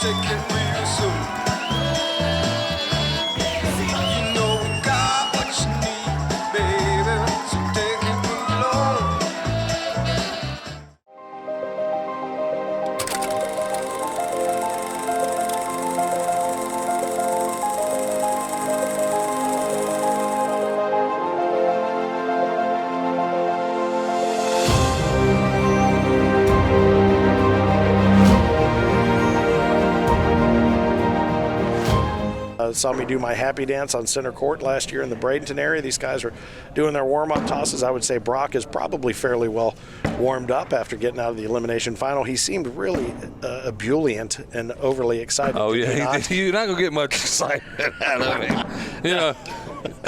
take it real soon. You know we got what you need, baby, so take it along. Saw me do my happy dance on center court last year in the Bradenton area. These guys are doing their warm-up tosses. I would say Brock is probably fairly well warmed up after getting out of the elimination final. He seemed really ebullient and overly excited. Oh, yeah. You're not going to get much excitement out of him. You know,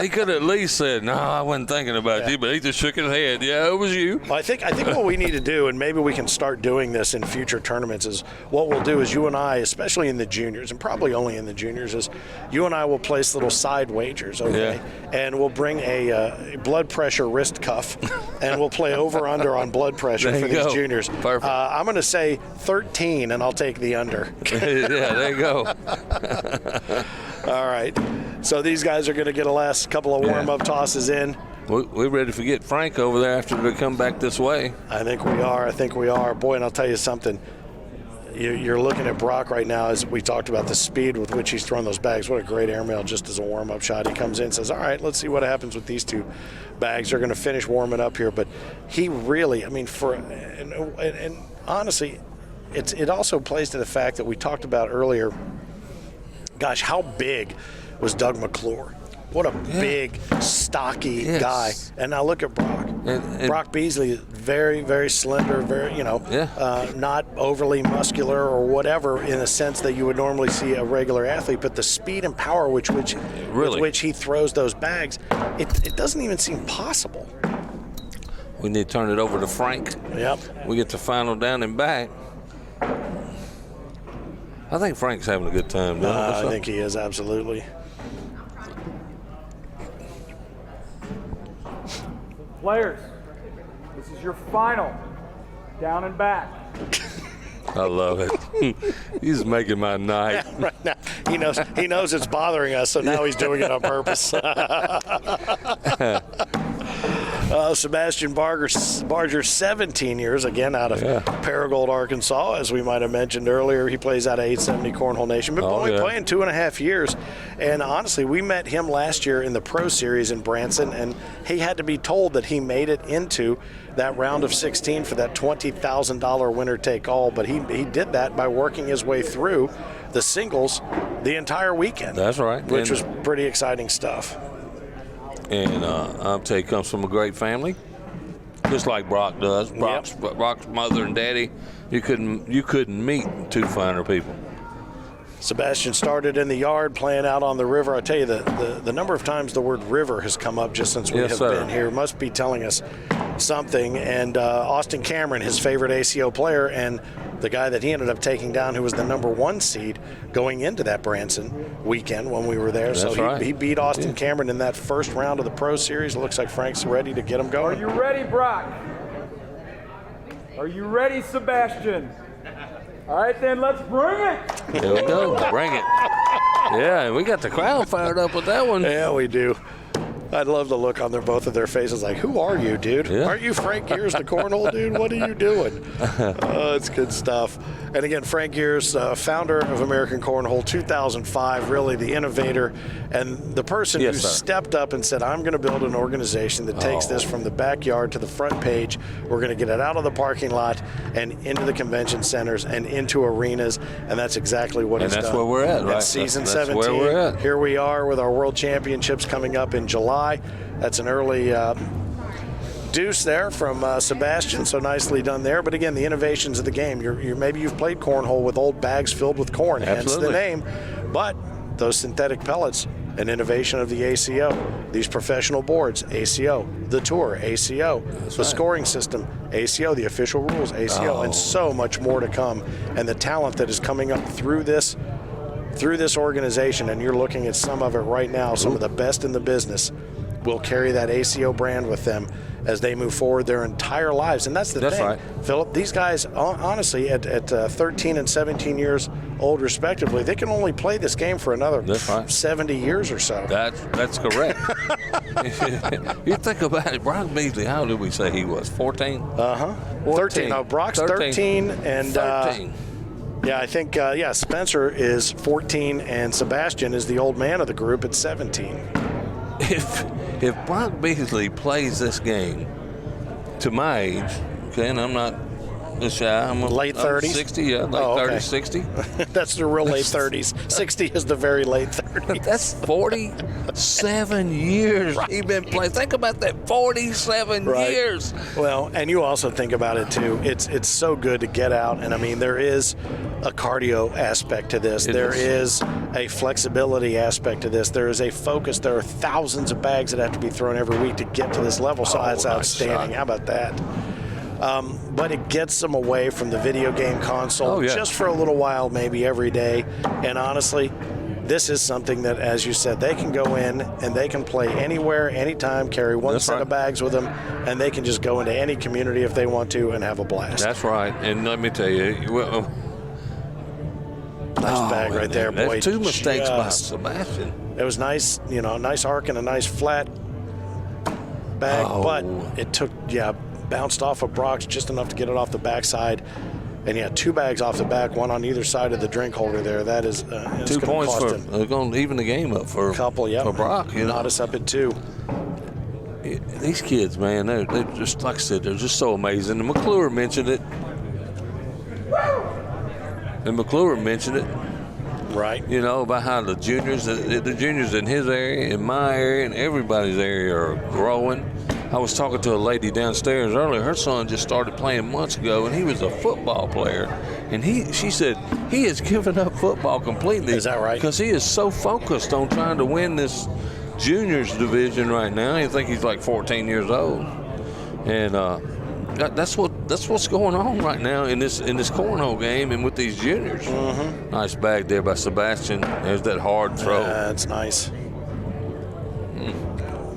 he could have at least said, no, I wasn't thinking about you, but he just shook his head. Yeah, it was you. Well, I think what we need to do, and maybe we can start doing this in future tournaments, is what we'll do is you and I, especially in the juniors, and probably only in the juniors, is you and I will place little side wagers, okay? Yeah. And we'll bring a blood pressure wrist cuff, and we'll play over-under on blood pressure for these juniors. Perfect. I'm going to say 13, and I'll take the under. Yeah, there you go. All right. So these guys are going to get a last couple of warm-up tosses in. We're ready to get Frank over there after they come back this way. I think we are. Boy, and I'll tell you something. You're looking at Brock right now, as we talked about the speed with which he's throwing those bags. What a great airmail just as a warm-up shot. He comes in and says, all right, let's see what happens with these two bags. They're going to finish warming up here. But he really, I mean, and honestly, it also plays to the fact that we talked about earlier, gosh, how big was Doug McClure? What a big, stocky guy. And now look at Brock. Brock Beasley, very, very slender, very, not overly muscular or whatever in a sense that you would normally see a regular athlete, but the speed and power with which he throws those bags, it doesn't even seem possible. We need to turn it over to Frank. Yep. We get the final down and back. I think Frank's having a good time. I think he is, absolutely. Players, this is your final down and back. I love it. He's making my night. Yeah, right now, he knows it's bothering us, so now he's doing it on purpose. Sebastian Barger, 17 years, again out of Paragould, Arkansas, as we might have mentioned earlier. He plays out of 870 Cornhole Nation, but only playing 2.5 years. And honestly, we met him last year in the Pro Series in Branson, and he had to be told that he made it into that round of 16 for that $20,000 winner-take-all. But he did that by working his way through the singles the entire weekend. That's right. Which was pretty exciting stuff. And I'll tell you, comes from a great family, just like Brock does. Brock's mother and daddy, you couldn't meet two finer people. Sebastian started in the yard, playing out on the river. I tell you, the number of times the word river has come up just since we have been here must be telling us something. And Austin Cameron, his favorite ACO player, and the guy that he ended up taking down, who was the number 1 seed going into that Branson weekend when we were there. He beat Austin Cameron in that first round of the Pro Series. It looks like Frank's ready to get him going. Are you ready, Brock? Are you ready, Sebastian? All right, then, let's bring it. Here we go. Bring it. Yeah, we got the crowd fired up with that one. Yeah, we do. I'd love the look on both of their faces like, who are you, dude? Yeah. Aren't you Frank Gears, the cornhole dude? What are you doing? It's good stuff. And again, Frank Gears, founder of American Cornhole, 2005, really the innovator and the person who stepped up and said, I'm going to build an organization that takes this from the backyard to the front page. We're going to get it out of the parking lot and into the convention centers and into arenas, and that's exactly what he's done. And that's where we're at, right? That's season that's 17. Where we're at. Here we are with our World Championships coming up in July. That's an early deuce there from Sebastian, so nicely done there. But again, the innovations of the game. Maybe you've played cornhole with old bags filled with corn, hence the name. But those synthetic pellets, an innovation of the ACO. These professional boards, ACO. The tour, ACO. The scoring system, ACO. The official rules, ACO. And so much more to come. And the talent that is coming up through this organization, and you're looking at some of it right now, some of the best in the business will carry that ACO brand with them as they move forward their entire lives. And that's the thing, right. Philip. These guys, honestly, at 13 and 17 years old, respectively, they can only play this game for another 70 years or so. That's correct. You think about it, Brock Beasley, how old did we say he was? 14? 13. No, Brock's 13 and 13. Yeah, I think, Spencer is 14 and Sebastian is the old man of the group at 17. If Brock Beasley plays this game to my age, okay, and I'm not shy, I'm late 30s? 60, yeah, late 30s, 60. That's the real late 30s. 60 is the very late 30s. That's 47 years he's been playing. Think about that, 47 years. Well, and you also think about it too. It's so good to get out, and I mean there is a cardio aspect to this. There is a flexibility aspect to this. There is a focus. There are thousands of bags that have to be thrown every week to get to this level. So that's outstanding. How about that? But it gets them away from the video game console just for a little while, maybe every day. And honestly, this is something that, as you said, they can go in and they can play anywhere, anytime, carry one set of bags with them, and they can just go into any community if they want to and have a blast. That's right. And let me tell you, nice bag right there, boy. That's two mistakes by Sebastian. It was nice, a nice arc and a nice flat bag, but it took, bounced off of Brock's just enough to get it off the backside. And two bags off the back, one on either side of the drink holder there. That is 2 points they're going to even the game up for a couple, for Brock. Knot us up at 2. These kids, man, they're just, like I said, they're just so amazing. And McClure mentioned it. Right. About how the juniors in his area, in my area, and everybody's area are growing. I was talking to a lady downstairs earlier. Her son just started playing months ago, and he was a football player. And she said he has given up football completely. Is that right? Because he is so focused on trying to win this juniors division right now. I think he's like 14 years old, and that's what's going on right now in this cornhole game and with these juniors. Mm-hmm. Nice bag there by Sebastian. There's that hard throw. That's nice.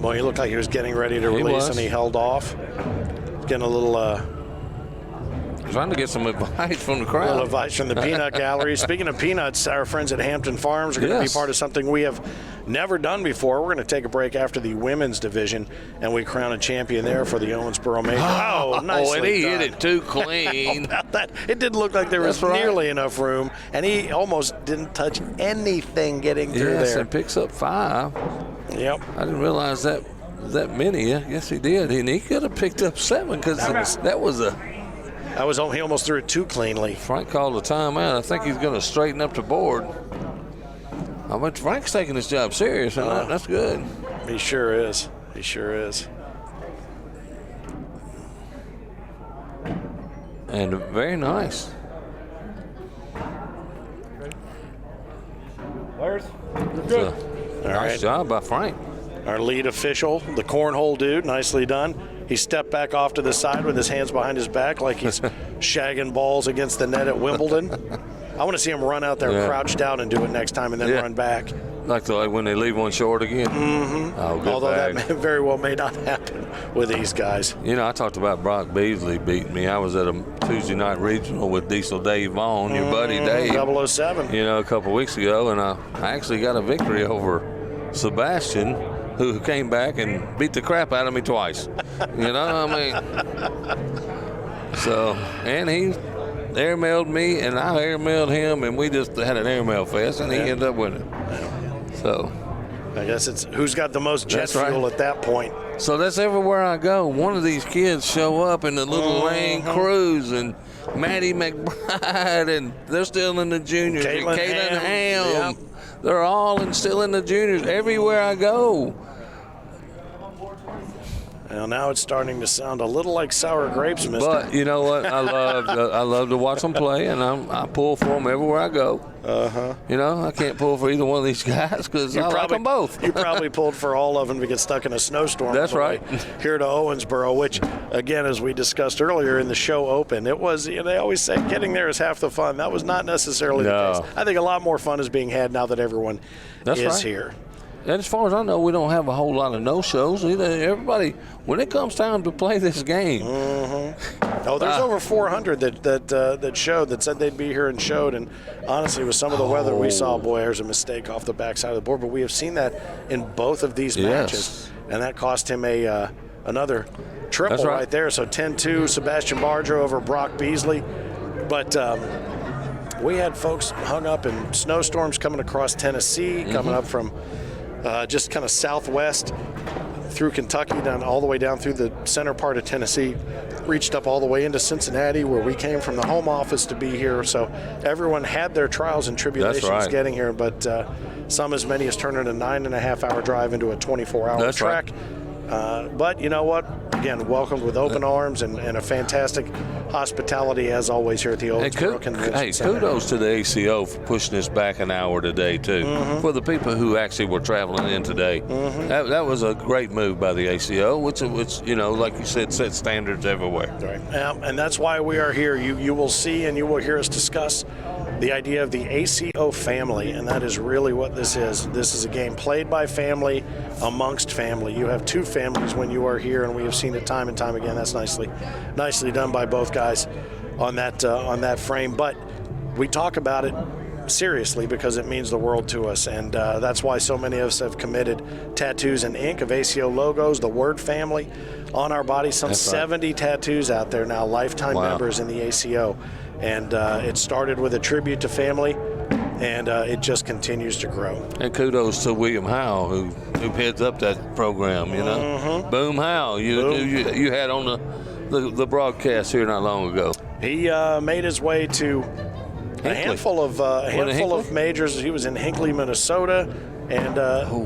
Well, he looked like he was getting ready to release, and he held off. Getting a little trying to get some advice from the crowd. A little advice from the peanut gallery. Speaking of peanuts, our friends at Hampton Farms are going to be part of something we have never done before. We're going to take a break after the women's division, and we crown a champion there for the Owensboro Major. Nicely and he done. hit it too clean. How about that? It didn't look like there was nearly enough room, and he almost didn't touch anything getting through there. Yes, and picks up 5. Yep. I didn't realize that many. Yes, he did. And he could have picked up 7 because he almost threw it too cleanly. Frank called a timeout. I think he's going to straighten up the board. I bet Frank's taking his job serious, and that's good. He sure is. He sure is. And very nice. Players, you're good. Nice job by Frank. Our lead official, the cornhole dude, nicely done. He stepped back off to the side with his hands behind his back like he's shagging balls against the net at Wimbledon. I want to see him run out there, crouch down, and do it next time, and then run back. Like when they leave one short again. Mm-hmm. Although that very well may not happen with these guys. I talked about Brock Beasley beating me. I was at a Tuesday night regional with Diesel Dave Vaughn, your buddy Dave. 007. A couple weeks ago, and I actually got a victory over Sebastian, who came back and beat the crap out of me twice. So, and he airmailed me, and I airmailed him, and we just had an airmail fest, and he ended up winning. So, I guess it's who's got the most jet fuel at that point. So that's everywhere I go. One of these kids show up in the Little Lane Cruise, and Maddie McBride, and they're still in the juniors. Caitlin Ham. Yep. They're all still in the juniors everywhere I go. Well, now it's starting to sound a little like sour grapes, mister. But you know what? I love to watch them play, and I pull for them everywhere I go. Uh-huh. I can't pull for either one of these guys because I like them both. You probably pulled for all of them to get stuck in a snowstorm. That's right. Here to Owensboro, which, again, as we discussed earlier in the show open, it was, they always say getting there is half the fun. That was not necessarily the case. I think a lot more fun is being had now that everyone is here. And as far as I know, we don't have a whole lot of no-shows. Everybody, when it comes time to play this game. Oh, there's over 400 that showed, that said they'd be here and showed. And honestly, with some of the weather we saw, boy, there's a mistake off the backside of the board. But we have seen that in both of these matches. And that cost him another triple right there. So 10-2, Sebastian Barger over Brock Beasley. But we had folks hung up in snowstorms coming across Tennessee, coming up from just kind of southwest through Kentucky, down all the way down through the center part of Tennessee, reached up all the way into Cincinnati, where we came from the home office to be here. So everyone had their trials and tribulations getting here, but some as many as turning a 9.5-hour drive into a 24-hour track. But you know what? Again, welcomed with open arms and a fantastic hospitality as always here at the Owensboro Convention Center. Kudos to the ACO for pushing this back an hour today too. For the people who actually were traveling in today, that was a great move by the ACO, which you know, like you said, set standards everywhere. Right, and that's why we are here. You will see and you will hear us discuss the idea of the ACO family, and that is really what this is. This is a game played by family amongst family. You have two families when you are here, and we have seen it time and time again. That's nicely done by both guys on that frame. But we talk about it seriously because it means the world to us, and that's why so many of us have committed tattoos in ink of ACO logos, the word family, on our bodies. Some 70 tattoos out there now, lifetime members in the ACO. And it started with a tribute to family, and it just continues to grow. And kudos to William Howe, who heads up that program, you know. Boom Howe, you had on the broadcast here not long ago. He made his way to a handful of majors. He was in Hinckley, Minnesota, and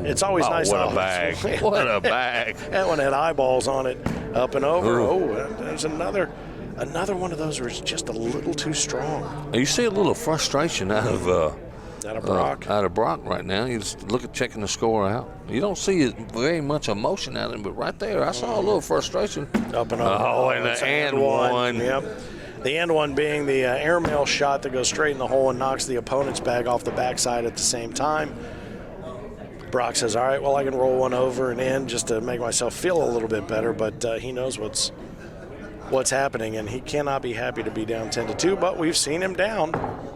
it's always nice. What a bag. What a bag. That one had eyeballs on it, up and over. There's another one of those where it's just a little too strong. You see a little frustration out of Brock. Out of Brock right now. You just look at checking the score out. You don't see very much emotion out of him, but right there, I saw a little frustration. Up and over. Oh, and one. Yep. The end one being the airmail shot that goes straight in the hole and knocks the opponent's bag off the backside at the same time. Brock says, all right, well, I can roll one over and in just to make myself feel a little bit better, but he knows what's happening, and he cannot be happy to be down 10-2, but we've seen him down.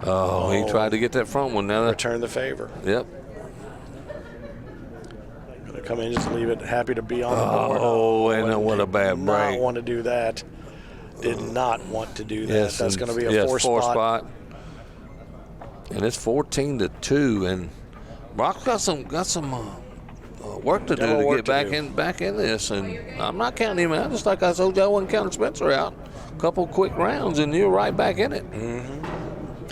Oh, he tried to get that front one. Now return the favor. Yep. Gonna come in, just leave it, happy to be on the board. Oh, and what a bad break. Did not want to do that. Did not want to do that. Yes, that's going to be a four spot. And it's 14-2, and Brock's got some work to do to get back in this, and I'm not counting him out. Just like I told you, I wasn't counting Spencer out. A couple quick rounds, and you're right back in it.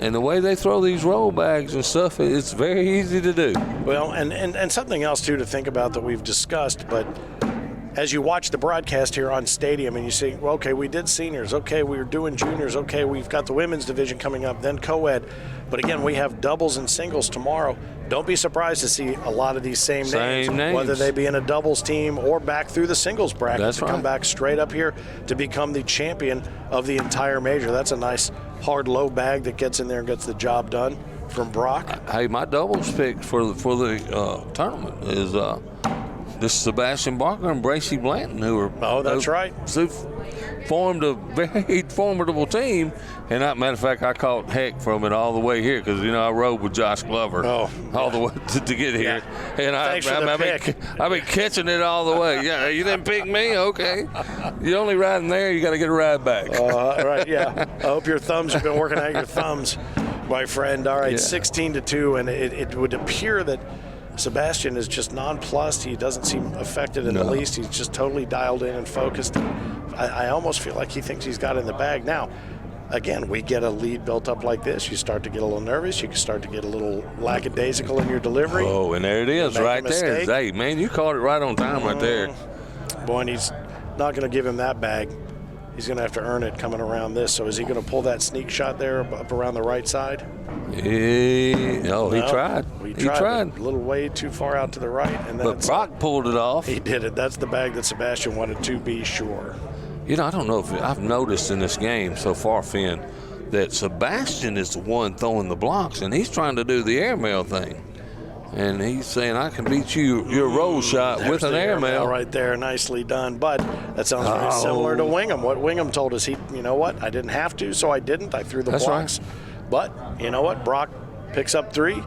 And the way they throw these roll bags and stuff, it's very easy to do. Well, and something else too to think about that we've discussed, but as you watch the broadcast here on Stadium and you see, well, okay, we did seniors, okay, we were doing juniors, okay, we've got the women's division coming up, then co-ed. But again, we have doubles and singles tomorrow. Don't be surprised to see a lot of these same names, whether they be in a doubles team or back through the singles bracket come back straight up here to become the champion of the entire major. That's a nice hard low bag that gets in there and gets the job done from Brock. Hey, my doubles pick for the tournament is this Sebastian Barker and Bracy Blanton, who formed a very formidable team. And matter of fact, I caught heck from it all the way here because, I rode with Josh Glover all the way to get here. And I've been catching it all the way. Yeah, you didn't pick me? Okay. You're only riding there. You got to get a ride back. Right, yeah. I hope your thumbs have been working out your thumbs, my friend. All right, 16-2, and it would appear that Sebastian is just nonplussed. He doesn't seem affected in the least. He's just totally dialed in and focused. I almost feel like he thinks he's got it in the bag. Now, again, we get a lead built up like this. You start to get a little nervous. You can start to get a little lackadaisical in your delivery. Oh, and there it is right there. Hey, man, you caught it right on time right there. Boy, and he's not going to give him that bag. He's going to have to earn it coming around this. So is he going to pull that sneak shot there up around the right side? He tried. He tried. A little way too far out to the right. But Brock pulled it off. He did it. That's the bag that Sebastian wanted to be sure. I don't know if I've noticed in this game so far, Finn, that Sebastian is the one throwing the blocks, and he's trying to do the airmail thing. And he's saying, I can beat your roll shot with an airmail. Right there, nicely done. But that sounds very similar to Wingham. What Wingham told us, you know what, I didn't have to, so I didn't. I threw the blocks. Right. But you know what, Brock picks up 3.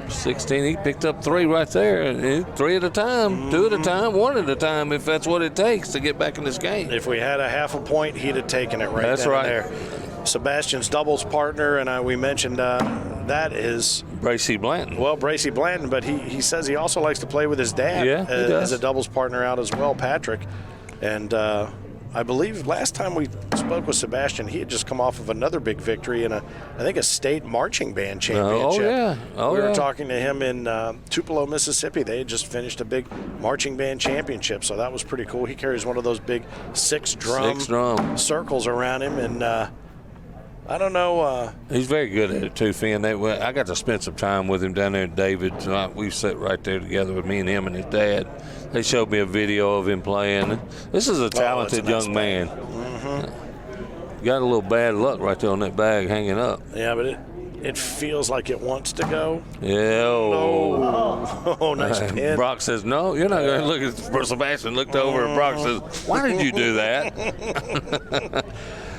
16, he picked up 3 right there. 3 at a time, 2 at a time, 1 at a time, if that's what it takes to get back in this game. If we had a half a point, he'd have taken it right That's then right. and there. Sebastian's doubles partner, and we mentioned that is Bracy Blanton. Well, Bracy Blanton, but he says he also likes to play with his dad as a doubles partner out as well, Patrick. And I believe last time we spoke with Sebastian, he had just come off of another big victory in I think a state marching band championship. We were talking to him in Tupelo, Mississippi. They had just finished a big marching band championship, so that was pretty cool. He carries one of those big 6-drum circles around him, and I don't know. He's very good at it too, Finn. I got to spend some time with him down there in David. We sat right there together with me and him and his dad. They showed me a video of him playing. This is a talented young man. Got a little bad luck right there on that bag hanging up. Yeah, but it feels like it wants to go. Yeah. Oh, nice pin. Brock says, no, you're not going to look at Sebastian. Looked over and Brock says, why did you do that?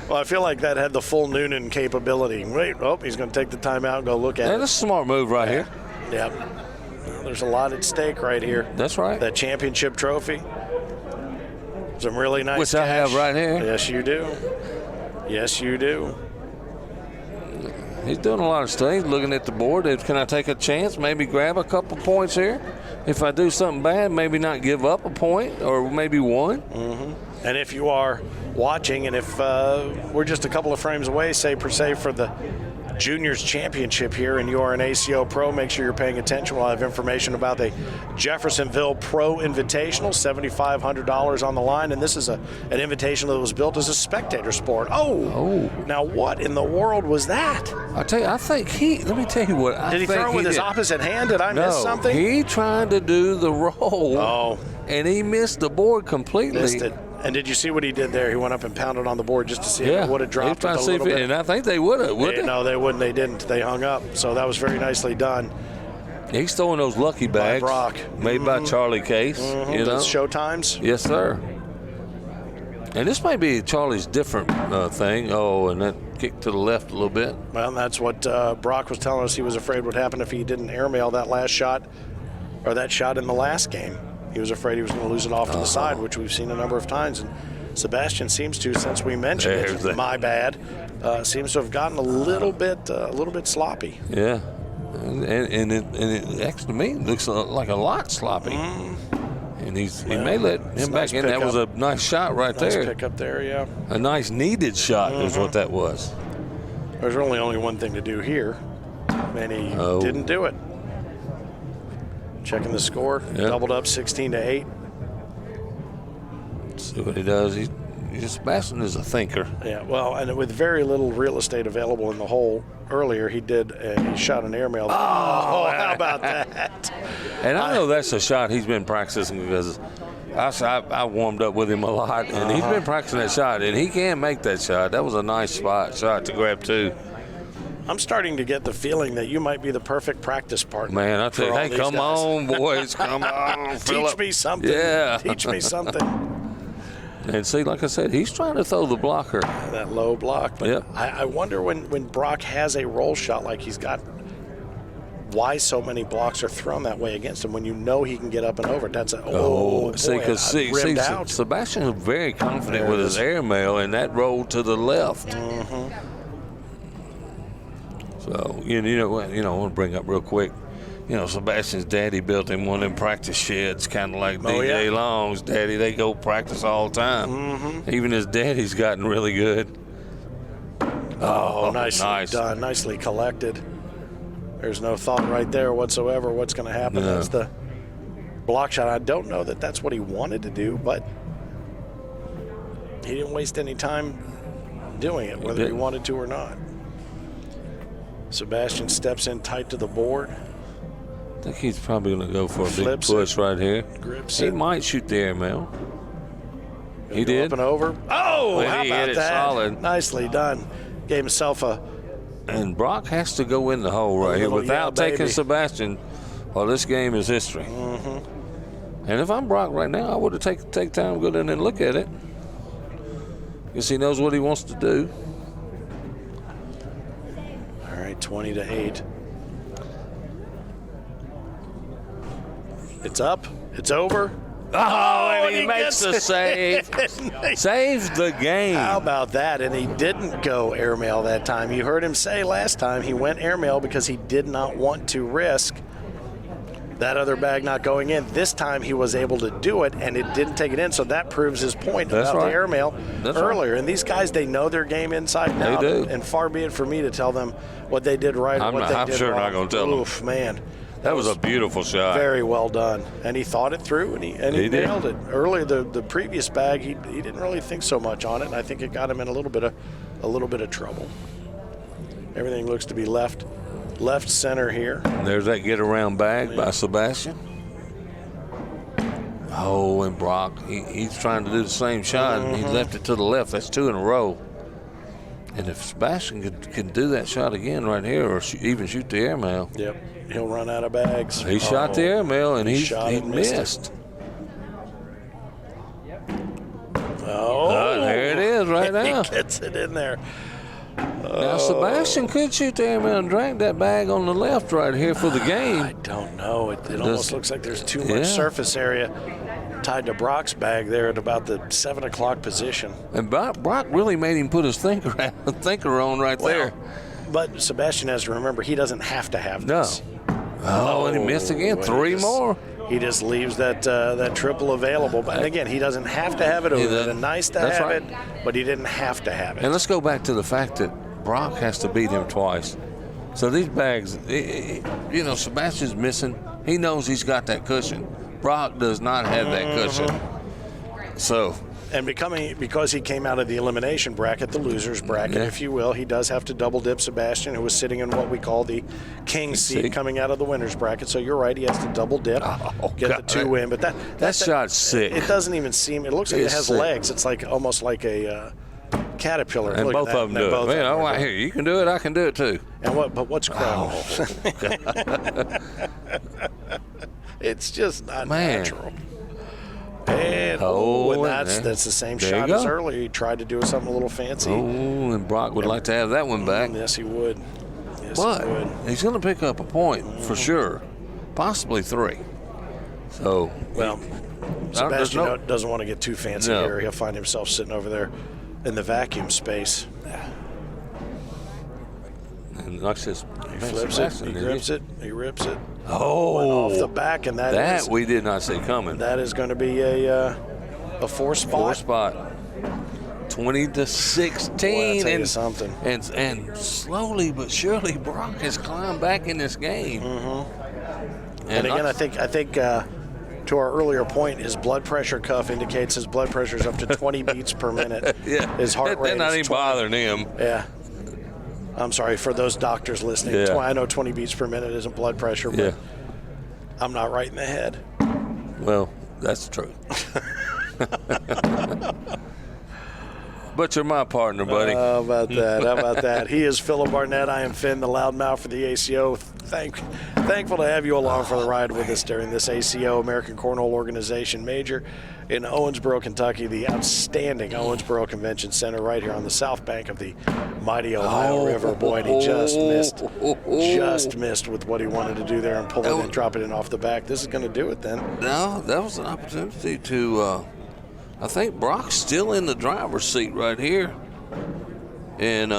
Well, I feel like that had the full Noonan capability. Wait, he's going to take the timeout and go look at it. That's a smart move right here. Yep. Well, there's a lot at stake right here. That's right. That championship trophy. Some really nice Which cash. I have right here. Yes, you do. Yes, you do. He's doing a lot of things, looking at the board. Can I take a chance, maybe grab a couple points here? If I do something bad, maybe not give up a point or maybe 1. And if you are watching, and if we're just a couple of frames away, say per se, for the Juniors Championship here, and you are an ACO Pro, make sure you're paying attention. We'll have information about the Jeffersonville Pro Invitational, $7,500 on the line, and this is an invitational that was built as a spectator sport. Now what in the world was that? I tell you, I think let me tell you what I think. Did he throw it with his opposite hand? Did I miss something? He tried to do the roll, and he missed the board completely. Missed it. And did you see what he did there? He went up and pounded on the board just to see if it would have dropped it a little bit. And I think they would have, wouldn't they? No, they wouldn't. They didn't. They hung up. So that was very nicely done. He's throwing those lucky bags. By Brock. Made by Charlie Case. You know? Those showtimes? Yes, sir. And this may be Charlie's different thing. And that kick to the left a little bit. Well, that's what Brock was telling us he was afraid would happen if he didn't airmail that last shot, or that shot in the last game. He was afraid he was going to lose it off to the side, which we've seen a number of times. And Sebastian seems to, since we mentioned it, my bad, seems to have gotten a little bit sloppy. Yeah, and it actually to me looks like a lot sloppy. And he may let him back in. That was a nice shot right there. Nice pick up there, yeah. A nice needed shot is what that was. There's really only one thing to do here, and he didn't do it. Checking the score, doubled up 16-8. Let's see what he does. Sebastian is a thinker. Yeah, well, and with very little real estate available in the hole earlier, he shot an airmail. How about that? And I know that's a shot he's been practicing, because I warmed up with him a lot, and he's been practicing that shot, and he can make that shot. That was a nice shot to grab too. I'm starting to get the feeling that you might be the perfect practice partner. Man, I tell you, hey, come on, boys, come on. Teach me something. Yeah. Teach me something. And see, like I said, he's trying to throw the blocker. That low block. But I wonder when Brock has a roll shot like he's got, why so many blocks are thrown that way against him when you know he can get up and over. That's see, Sebastian is very confident with his airmail, and that rolled to the left. So, I want to bring up real quick, Sebastian's daddy built him one of them practice sheds, kind of like DJ Long's daddy. They go practice all the time. Even his daddy's gotten really good. Nicely done, nicely collected. There's no thought right there whatsoever what's going to happen. No. That's the block shot. I don't know that that's what he wanted to do, but he didn't waste any time doing it, whether he wanted to or not. Sebastian steps in tight to the board. I think he's probably going to go for a big push right here. Grips he it. might shoot the airmail. He did. Up and over. Oh, Well, how he about hit it that? solid. Nicely done. Gave himself a And Brock has to go in the hole right here without taking Sebastian. Well, this game is history. And if I'm Brock right now, I would have take time to go down and look at it. Because he knows what he wants to do. All right, 20-8. It's up. It's over. Oh, and he makes the save. Saves the game. How about that? And he didn't go airmail that time. You heard him say last time he went airmail because he did not want to risk that other bag not going in. This time he was able to do it, and it didn't take it in, so that proves his point about the airmail earlier. Right. And these guys, they know their game inside and out. They do. And far be it for me to tell them what they did right and what they did wrong. I'm sure not going to tell them. Oof, man. That was a beautiful shot. Very well done. And he thought it through, and he nailed it. Earlier, the previous bag, he didn't really think so much on it, and I think it got him in a little bit of trouble. Everything looks to be left center here. There's that get around bag by Sebastian. Oh, and Brock, he's trying to do the same shot, and he left it to the left. That's 2 in a row. And if Sebastian can do that shot again right here, or even shoot the airmail. Yep. He'll run out of bags. He shot the airmail, and he missed. Oh, there it is right now. He gets it in there. Now, Sebastian could shoot the airmail and drag that bag on the left right here for the game. I don't know. It almost looks like there's too much surface area tied to Brock's bag there at about the 7 o'clock position. And Brock really made him put his thinker on right there. But Sebastian has to remember he doesn't have to have this. No. Oh, and he missed again. 3 more. He just leaves that triple available. But again, he doesn't have to have it. It would have been nice to have it, but he didn't have to have it. And let's go back to the fact that Brock has to beat him twice. So these bags, Sebastian's missing. He knows he's got that cushion. Brock does not have that cushion. So. And because he came out of the elimination bracket, the loser's bracket, if you will, he does have to double dip Sebastian, who was sitting in what we call the king seat coming out of the winner's bracket. So you're right, he has to double dip, get the 2 in. But that shot's sick. It doesn't even seem. It looks like it has legs. It's like almost like a caterpillar. And both of them do it. Man, here, you can do it. I can do it too. And what's crowd? It's just not natural. And that's the same shot as earlier. He tried to do something a little fancy. Oh, and Brock would like to have that one back. Yes, he would. But he's going to pick up a point for sure, possibly 3. So, Sebastian doesn't want to get too fancy here. He'll find himself sitting over there in the vacuum space. And like this, he flips it, he grips it, he rips it. Oh, went off the back, and that we did not see coming. That is going to be a 4-spot. 4-spot. 20-16. Boy, I'll tell you something. And slowly but surely, Brock has climbed back in this game. And again, I think to our earlier point, his blood pressure cuff indicates his blood pressure is up to 20 beats per minute. His heart rate is not even bothering him. Yeah. I'm sorry for those doctors listening. Yeah. I know 20 beats per minute isn't blood pressure, but I'm not right in the head. Well, that's true. But you're my partner, buddy. How about that? He is Philip Barnett. I am Finn, the loudmouth for the ACO. Thankful to have you along for the ride with us during this ACO, American Cornhole Organization Major in Owensboro, Kentucky, the outstanding Owensboro Convention Center right here on the south bank of the mighty Ohio River. Boy, and he just missed with what he wanted to do there and pull it and drop it in off the back. This is going to do it then. No, that was an opportunity to I think Brock's still in the driver's seat right here. And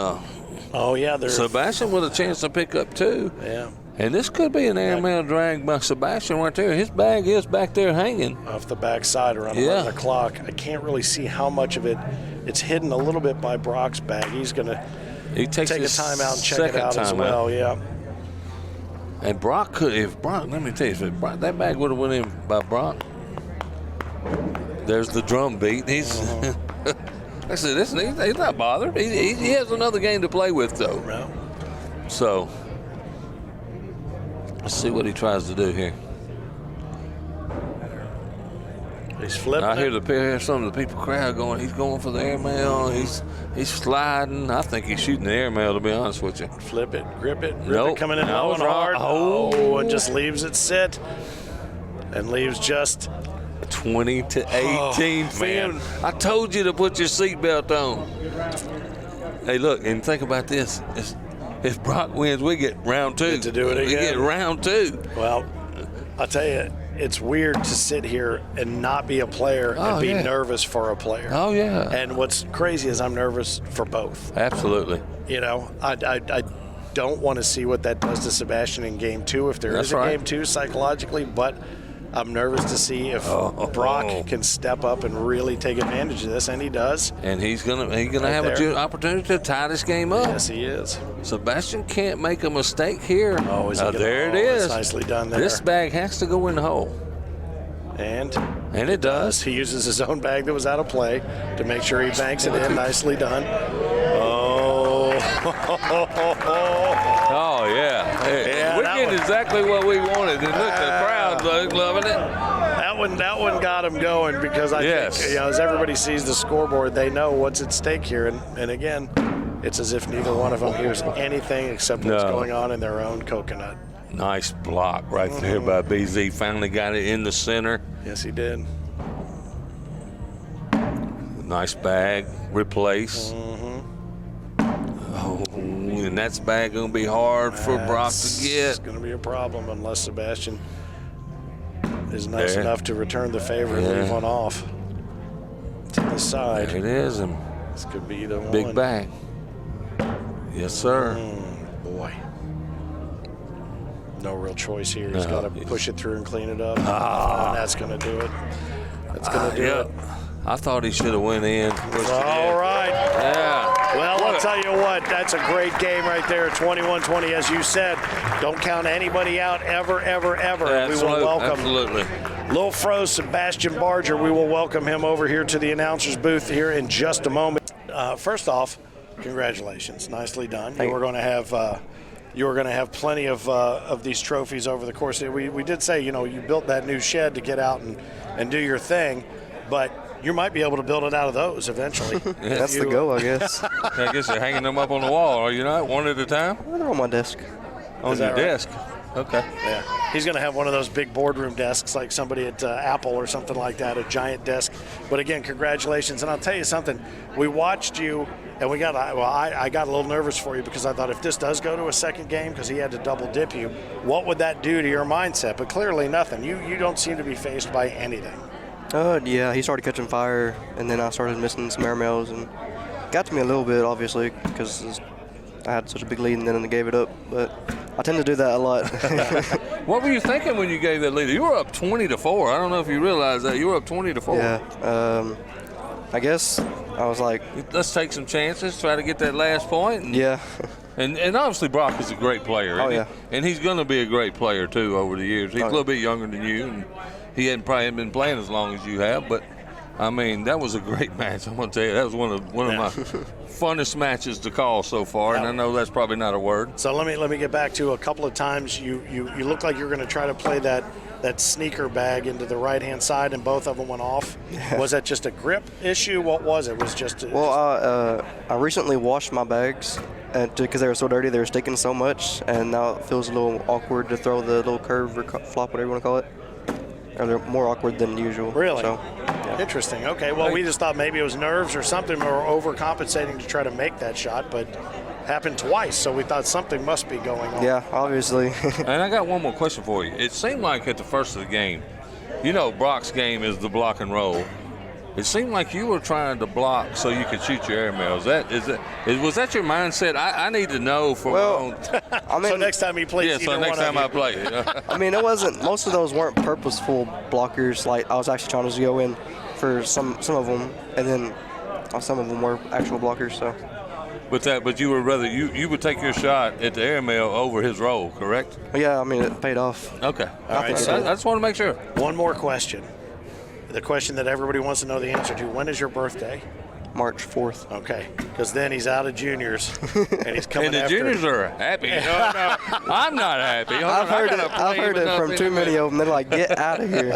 Sebastian with a chance to pick up 2. Yeah. And this could be an airmail drag by Sebastian right there. His bag is back there hanging. Off the backside around 11 o'clock. I can't really see how much of it. It's hidden a little bit by Brock's bag. He's going to take a time out and check it out as well. Yeah. And Brock could, let me tell you, if that bag would have went in by Brock, there's the drum beat. He's not bothered. He has another game to play with, though. Right. So let's see what he tries to do here. He's flipping. I hear some of the people crowd going, he's going for the airmail. He's sliding. I think he's shooting the airmail, to be honest with you. Flip it, grip it, Nope. coming in I low was and wrong. hard. Oh. And just leaves it sit. And leaves just 20 to 18. man. I told you to put your seatbelt on. Hey, look, and think about this. If Brock wins, we get round 2. Get to do it We again. get round 2. Well, I'll tell you, it's weird to sit here and not be a player and be nervous for a player. Oh, yeah. And what's crazy is I'm nervous for both. Absolutely. You know, I don't want to see what that does to Sebastian in game 2 if there That's is a right. game 2 psychologically, but I'm nervous to see if Brock can step up and really take advantage of this, and he does. And he's gonna have there. an opportunity to tie this game up. Yes, he is. Sebastian can't make a mistake here. Oh, is he gonna- there it oh, is. that's nicely done there. This bag has to go in the hole. And it does. he uses his own bag that was out of play to make sure he banks it in. Nicely done. Oh. Oh, yeah. Yeah, We're that getting one. exactly what we wanted. And look, the crowd loving it. That one got him going because I Yes. think, as everybody sees the scoreboard, they know what's at stake here. And again, it's as if neither one of them hears anything except what's No. going on in their own coconut. Nice block right there by BZ. Finally got it in the center. Yes, he did. Nice bag. Replace. Oh, and that's bag going to be hard for Brock to It's get. going to be a problem unless Sebastian is nice There. enough to return the favor and Yeah. leave one off to the side. There it is. And This could be the big one. bag. Yes, sir. Boy. No real choice here. He's got to push it through and clean it up. And that's going to do it. That's going to do Yeah. it. I thought he should have went in. All right. Yeah. Well, I'll tell you what, that's a great game right there, 21-20. As you said, don't count anybody out ever, ever, ever. We will welcome Absolutely. Lil Fro, Sebastian Barger. We will welcome him over here to the announcer's booth here in just a moment. First off, congratulations. Nicely done. You were going to have plenty of these trophies over the course. We did say, you built that new shed to get out and do your thing, but you might be able to build it out of those eventually. That's the goal, I guess. I guess you're hanging them up on the wall, are you not? One at a time? They're on my desk. On that your right? desk. Okay. Yeah, he's going to have one of those big boardroom desks like somebody at Apple or something like that, a giant desk. But again, congratulations. And I'll tell you something, we watched you, and I got a little nervous for you because I thought if this does go to a second game, because he had to double dip you, what would that do to your mindset? But clearly nothing. You don't seem to be faced by anything. Yeah, he started catching fire, and then I started missing some airmails, and got to me a little bit, obviously, because I had such a big lead, and then I gave it up. But I tend to do that a lot. What were you thinking when you gave that lead? You were up 20-4. I don't know if you realize that. You were up 20-4. Yeah. I guess I was like, Let's take some chances, try to get that last point. yeah. And obviously Brock is a great player. Oh, isn't he? yeah. And he's going to be a great player, too, over the years. He's a little bit younger than you, and he probably hadn't been playing as long as you have. But, I mean, that was a great match. I'm going to tell you, that was one of my funnest matches to call so far, and I know that's probably not a word. So let me get back to a couple of times you look like you're going to try to play that sneaker bag into the right-hand side, and both of them went off. Yeah. Was that just a grip issue? What was it? Was just I recently washed my bags because they were so dirty, they were sticking so much, and now it feels a little awkward to throw the little curve or flop, whatever you want to call it. Or they're more awkward than usual. Really? So, yeah. Interesting. Okay, well, we just thought maybe it was nerves or something, or overcompensating to try to make that shot, but happened twice, so we thought something must be going on. Yeah, obviously. And I got one more question for you. It seemed like at the first of the game, Brock's game is the block and roll. It seemed like you were trying to block so you could shoot your airmails. Was that your mindset? I need to know for my own. I mean, So next time he plays, Yeah, so either next one time of I you. play. I mean, it wasn't. Most of those weren't purposeful blockers. Like I was actually trying to go in for some of them, and then some of them were actual blockers. So. But you would take your shot at the airmail over his roll, correct? Yeah, I mean, it paid off. Okay. All right, I so just want to make sure. one more question. The question that everybody wants to know the answer to. When is your birthday? March 4th. Okay, because then he's out of juniors, and he's coming And the after. juniors are happy. No, I'm not happy. I've heard it from too many of them. They're like, get out of here.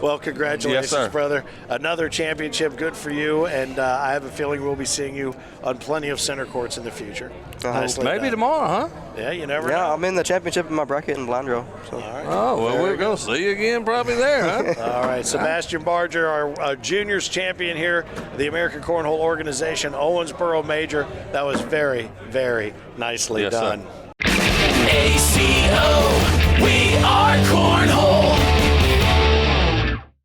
Well, congratulations, Yes, sir. brother. Another championship, good for you, and I have a feeling we'll be seeing you on plenty of center courts in the future. Nicely Maybe done. tomorrow, huh? Yeah, you never Yeah, know. I'm in the championship in my bracket in blind draw. So. Oh, well, we're going to see you again probably there, huh? All right, Sebastian Barger, our juniors champion here, the American Cornhole Organization, Owensboro Major. That was very, very nicely Yes, sir. done. ACO, we are cornhole.